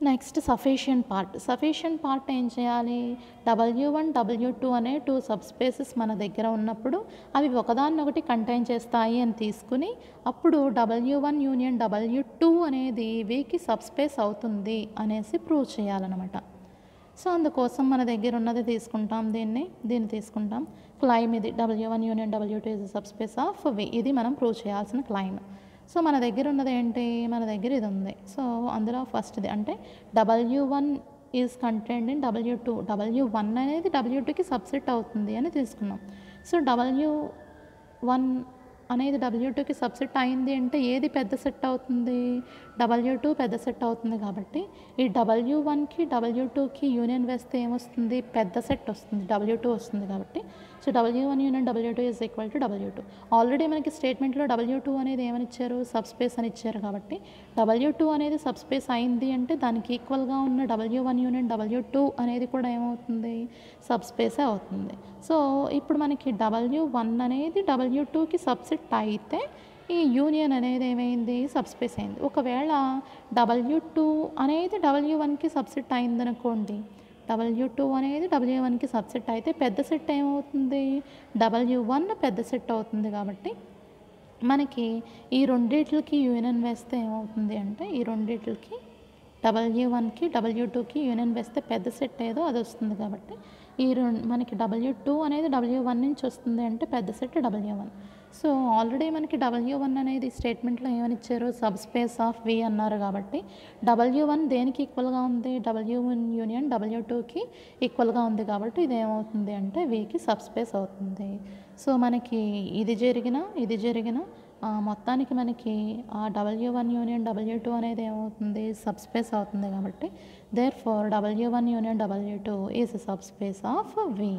నెక్స్ట్ సఫిషియంట్ పార్ట్ ఏం చేయాలి, W1 W2 అనే 2 సబ్స్పేసెస్ మన దగ్గర ఉన్నప్పుడు అవి ఒకదాన్నొకటి కంటైన్ చేస్తాయి అని తీసుకుని అప్పుడు W1 యూనియన్ W2 అనేది వీకి సబ్స్పేస్ అవుతుంది అనేసి ప్రూవ్ చేయాలన్నమాట. సో అందుకోసం మన దగ్గర ఉన్నది తీసుకుంటాం, దీన్ని తీసుకుంటాం. క్లైమ్ ఇది W1 union W2 is subspace of V. ఇది మనం ప్రూవ్ చేయాల్సిన క్లైమ్. సో మన దగ్గర ఉన్నది ఏంటి, మన దగ్గర ఇది ఉంది. సో అందులో ఫస్ట్ది అంటే W1 is contained in W2. W1 అనేది W2కి సబ్సెట్ అవుతుంది అని తీసుకున్నాం. సో W1 అనేది W2కి సబ్సెట్ అయింది అంటే ఏది పెద్ద సెట్ అవుతుంది? W2 పెద్ద సెట్ అవుతుంది కాబట్టి ఈ W1కి W2కి యూనియన్ వేస్తే ఏమొస్తుంది? పెద్ద సెట్ వస్తుంది, W2 వస్తుంది కాబట్టి so W1 union W2 is equal to W2. Already మనకి స్టేట్మెంట్లో W2 అనేది ఏమని ఇచ్చారు? సబ్ స్పేస్ అని ఇచ్చారు కాబట్టి W2 అనేది సబ్ స్పేస్ అయింది అంటే దానికి ఈక్వల్గా ఉన్న W1 యూనియన్ W2 అనేది కూడా ఏమవుతుంది? సబ్ స్పేసే అవుతుంది. సో ఇప్పుడు మనకి W1 అనేది W2కి సబ్సెట్ అయితే ఈ యూనియన్ అనేది ఏమైంది? సబ్ స్పేస్ అయింది. ఒకవేళ W2 అనేది W1కి సబ్సెట్ అయిందనుకోండి, W2 అనేది W1కి సబ్సెట్ అయితే పెద్ద సెట్ ఏమవుతుంది? W1 పెద్ద సెట్ అవుతుంది కాబట్టి మనకి ఈ రెండిట్లకి యూనియన్ వేస్తే ఏమవుతుంది అంటే ఈ రెండిట్లకి W1కి W2కి యూనియన్ వేస్తే పెద్ద సెట్ ఏదో అది వస్తుంది కాబట్టి మనకి W2 అనేది W1 నుంచి వస్తుంది అంటే పెద్ద సెట్ W1. సో ఆల్రెడీ మనకి W1 అనేది స్టేట్మెంట్లో ఏమని ఇచ్చారు? సబ్ స్పేస్ ఆఫ్ V అన్నారు కాబట్టి W1 దేనికి ఈక్వల్గా ఉంది? W1 యూనియన్ W2కి ఈక్వల్గా ఉంది కాబట్టి ఇది ఏమవుతుంది అంటే Vకి సబ్ స్పేస్ అవుతుంది. సో మనకి ఇది జరిగిన మొత్తానికి మనకి ఆ W1 యూనియన్ W2 అనేది ఏమవుతుంది? సబ్ స్పేస్ అవుతుంది కాబట్టి therefore W1 union W2 is sub space of V.